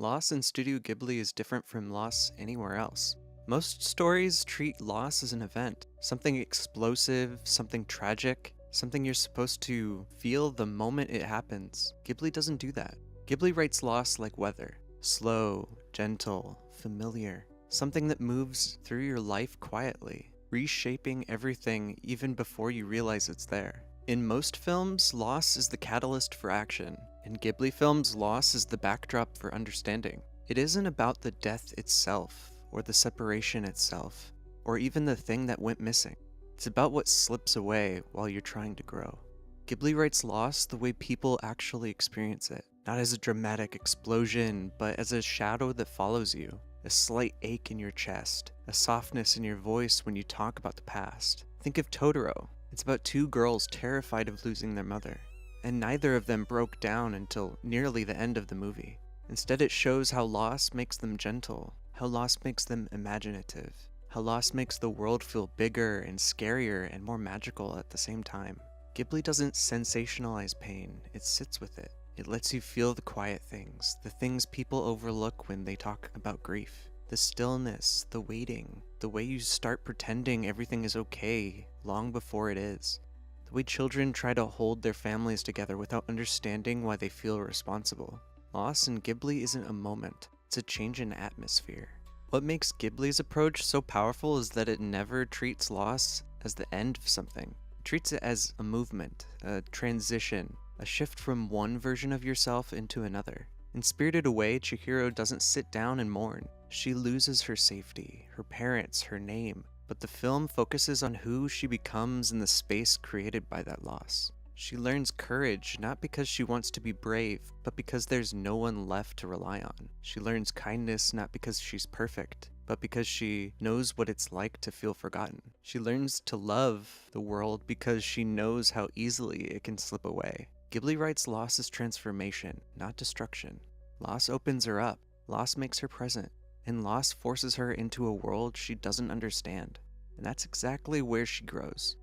Loss in Studio Ghibli is different from loss anywhere else. Most stories treat loss as an event, something explosive, something tragic, something you're supposed to feel the moment it happens. Ghibli doesn't do that. Ghibli writes loss like weather, slow, gentle, familiar, something that moves through your life quietly, reshaping everything even before you realize it's there. In most films, loss is the catalyst for action. In Ghibli films, loss is the backdrop for understanding. It isn't about the death itself, or the separation itself, or even the thing that went missing. It's about what slips away while you're trying to grow. Ghibli writes loss the way people actually experience it, not as a dramatic explosion, but as a shadow that follows you, a slight ache in your chest, a softness in your voice when you talk about the past. Think of Totoro. It's about two girls terrified of losing their mother, and neither of them broke down until nearly the end of the movie. Instead, it shows how loss makes them gentle, how loss makes them imaginative, how loss makes the world feel bigger and scarier and more magical at the same time. Ghibli doesn't sensationalize pain, it sits with it. It lets you feel the quiet things, the things people overlook when they talk about grief. The stillness, the waiting, the way you start pretending everything is okay long before it is. The way children try to hold their families together without understanding why they feel responsible. Loss in Ghibli isn't a moment, it's a change in atmosphere. What makes Ghibli's approach so powerful is that it never treats loss as the end of something. It treats it as a movement, a transition, a shift from one version of yourself into another. In Spirited Away, Chihiro doesn't sit down and mourn. She loses her safety, her parents, her name, but the film focuses on who she becomes in the space created by that loss. She learns courage not because she wants to be brave, but because there's no one left to rely on. She learns kindness not because she's perfect, but because she knows what it's like to feel forgotten. She learns to love the world because she knows how easily it can slip away. Ghibli writes loss as transformation, not destruction. Loss opens her up, loss makes her present, and loss forces her into a world she doesn't understand. And that's exactly where she grows.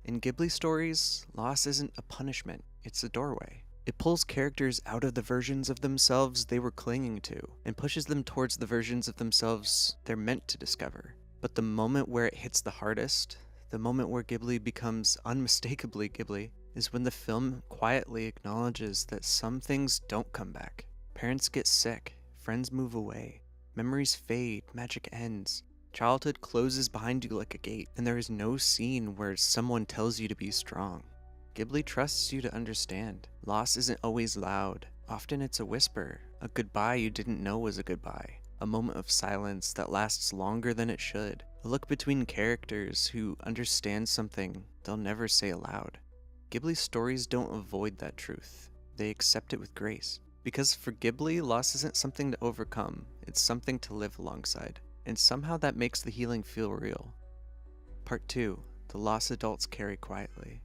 In Ghibli stories, loss isn't a punishment, it's a doorway. It pulls characters out of the versions of themselves they were clinging to, and pushes them towards the versions of themselves they're meant to discover. But the moment where it hits the hardest, the moment where Ghibli becomes unmistakably Ghibli, is when the film quietly acknowledges that some things don't come back. Parents get sick, friends move away, memories fade, magic ends. Childhood closes behind you like a gate, and there is no scene where someone tells you to be strong. Ghibli trusts you to understand. Loss isn't always loud. Often it's a whisper, a goodbye you didn't know was a goodbye, a moment of silence that lasts longer than it should, a look between characters who understand something they'll never say aloud. Ghibli's stories don't avoid that truth. They accept it with grace. Because for Ghibli, loss isn't something to overcome, it's something to live alongside. And somehow that makes the healing feel real. Part 2. The loss adults carry quietly.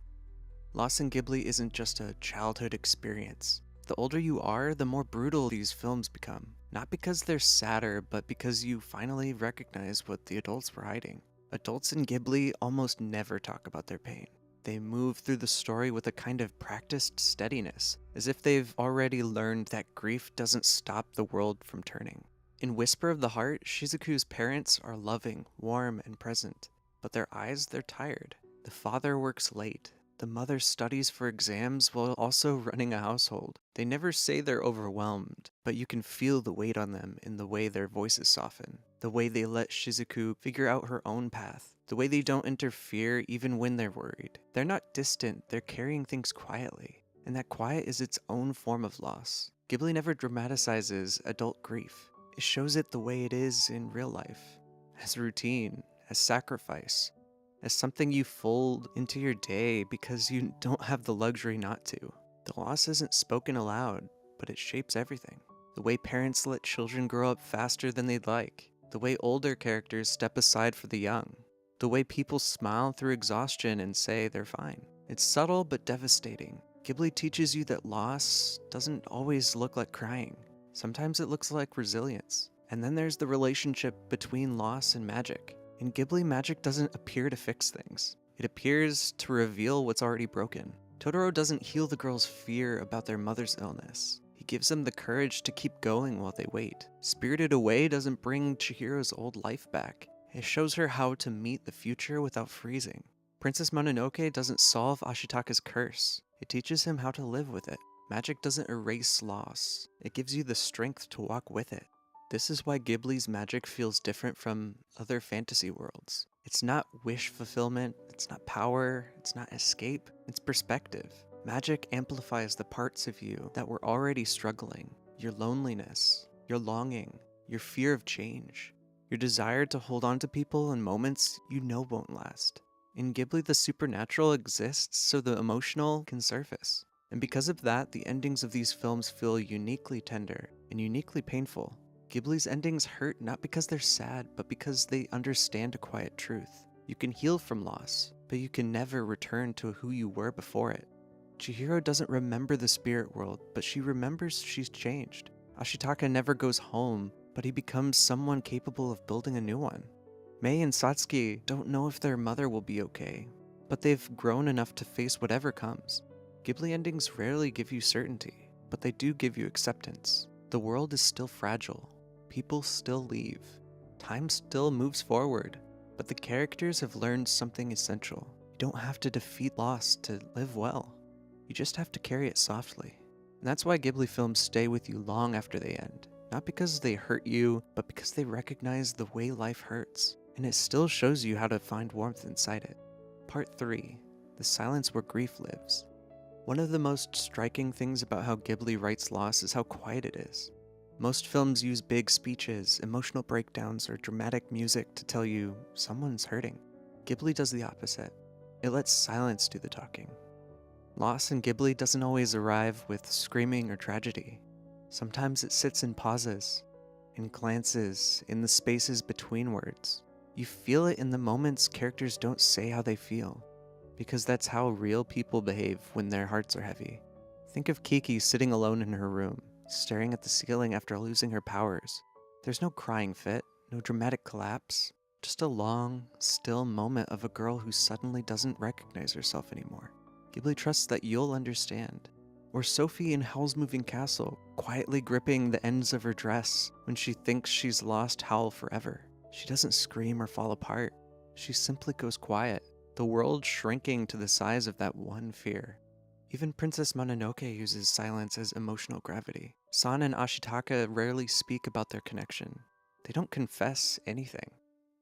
Loss in Ghibli isn't just a childhood experience. The older you are, the more brutal these films become. Not because they're sadder, but because you finally recognize what the adults were hiding. Adults in Ghibli almost never talk about their pain. They move through the story with a kind of practiced steadiness, as if they've already learned that grief doesn't stop the world from turning. In Whisper of the Heart, Shizuku's parents are loving, warm, and present, but their eyes, they're tired. The father works late. The mother studies for exams while also running a household. They never say they're overwhelmed, but you can feel the weight on them in the way their voices soften, the way they let Shizuku figure out her own path, the way they don't interfere even when they're worried. They're not distant, they're carrying things quietly, and that quiet is its own form of loss. Ghibli never dramatizes adult grief. It shows it the way it is in real life, as routine, as sacrifice, as something you fold into your day because you don't have the luxury not to. The loss isn't spoken aloud, but it shapes everything. The way parents let children grow up faster than they'd like, the way older characters step aside for the young, the way people smile through exhaustion and say they're fine. It's subtle but devastating. Ghibli teaches you that loss doesn't always look like crying. Sometimes it looks like resilience. And then there's the relationship between loss and magic. In Ghibli, magic doesn't appear to fix things. It appears to reveal what's already broken. Totoro doesn't heal the girl's fear about their mother's illness. He He gives them the courage to keep going while they wait. Spirited Away doesn't bring Chihiro's old life back. It shows her how to meet the future without freezing. Princess Mononoke doesn't solve Ashitaka's curse. It teaches him how to live with it. Magic doesn't erase loss. It gives you the strength to walk with it. This is why Ghibli's magic feels different from other fantasy worlds. It's not wish fulfillment, it's not power, it's not escape, it's perspective. Magic amplifies the parts of you that were already struggling. Your loneliness, your longing, your fear of change, your desire to hold on to people and moments you know won't last. In Ghibli, the supernatural exists so the emotional can surface. And because of that, the endings of these films feel uniquely tender and uniquely painful. Ghibli's endings hurt not because they're sad, but because they understand a quiet truth. You can heal from loss, but you can never return to who you were before it. Chihiro doesn't remember the spirit world, but she remembers she's changed. Ashitaka never goes home, but he becomes someone capable of building a new one. Mei and Satsuki don't know if their mother will be okay, but they've grown enough to face whatever comes. Ghibli endings rarely give you certainty, but they do give you acceptance. The world is still fragile. People still leave. Time still moves forward, but the characters have learned something essential. You don't have to defeat loss to live well. You just have to carry it softly. And that's why Ghibli films stay with you long after they end. Not because they hurt you, but because they recognize the way life hurts. And it still shows you how to find warmth inside it. Part 3. The Silence Where Grief Lives. One of the most striking things about how Ghibli writes loss is how quiet it is. Most films use big speeches, emotional breakdowns, or dramatic music to tell you someone's hurting. Ghibli does the opposite. It lets silence do the talking. Loss in Ghibli doesn't always arrive with screaming or tragedy. Sometimes it sits in pauses, in glances, in the spaces between words. You feel it in the moments characters don't say how they feel, because that's how real people behave when their hearts are heavy. Think of Kiki sitting alone in her room, staring at the ceiling after losing her powers. There's no crying fit, no dramatic collapse, just a long, still moment of a girl who suddenly doesn't recognize herself anymore. Ghibli trusts that you'll understand. Or Sophie in Howl's Moving Castle, quietly gripping the ends of her dress when she thinks she's lost Howl forever. She doesn't scream or fall apart. She simply goes quiet, the world shrinking to the size of that one fear. Even Princess Mononoke uses silence as emotional gravity. San and Ashitaka rarely speak about their connection. They don't confess anything.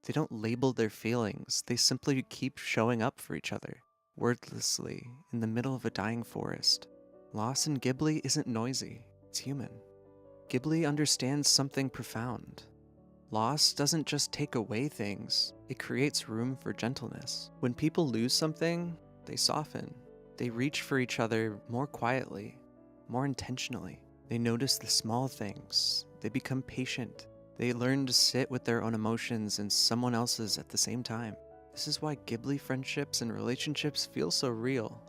They don't label their feelings. They simply keep showing up for each other, wordlessly, in the middle of a dying forest. Loss in Ghibli isn't noisy, it's human. Ghibli understands something profound. Loss doesn't just take away things, it creates room for gentleness. When people lose something, they soften. They reach for each other more quietly, more intentionally. They notice the small things. They become patient. They learn to sit with their own emotions and someone else's at the same time. This is why Ghibli friendships and relationships feel so real.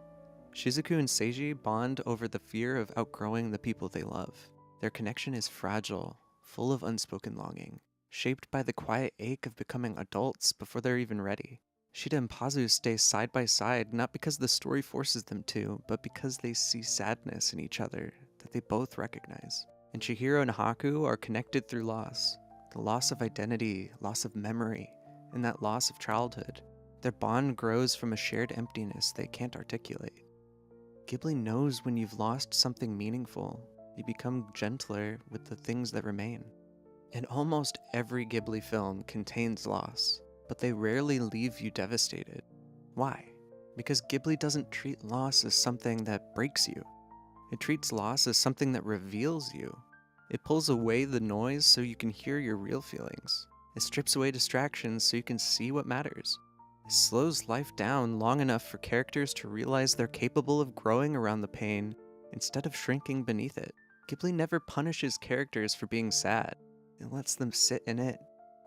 Shizuku and Seiji bond over the fear of outgrowing the people they love. Their connection is fragile, full of unspoken longing, shaped by the quiet ache of becoming adults before they're even ready. Shida and Pazu stay side by side not because the story forces them to, but because they see sadness in each other that they both recognize. And Chihiro and Haku are connected through loss. The loss of identity, loss of memory, and that loss of childhood. Their bond grows from a shared emptiness they can't articulate. Ghibli knows when you've lost something meaningful, you become gentler with the things that remain. And almost every Ghibli film contains loss, but they rarely leave you devastated. Why? Because Ghibli doesn't treat loss as something that breaks you. It treats loss as something that reveals you. It pulls away the noise so you can hear your real feelings. It strips away distractions so you can see what matters. It slows life down long enough for characters to realize they're capable of growing around the pain instead of shrinking beneath it. Ghibli never punishes characters for being sad. It lets them sit in it,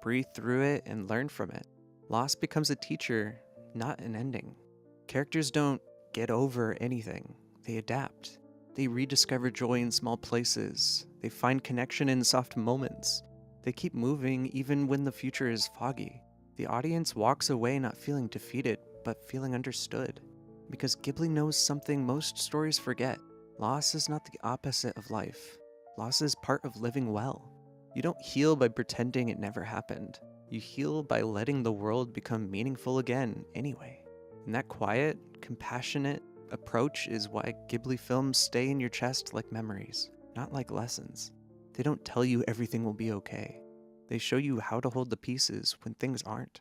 breathe through it, and learn from it. Loss becomes a teacher, not an ending. Characters don't get over anything. They adapt. They rediscover joy in small places. They find connection in soft moments. They keep moving even when the future is foggy. The audience walks away not feeling defeated, but feeling understood. Because Ghibli knows something most stories forget. Loss is not the opposite of life. Loss is part of living well. You don't heal by pretending it never happened. You heal by letting the world become meaningful again anyway. And that quiet, compassionate approach is why Ghibli films stay in your chest like memories, not like lessons. They don't tell you everything will be okay. They show you how to hold the pieces when things aren't.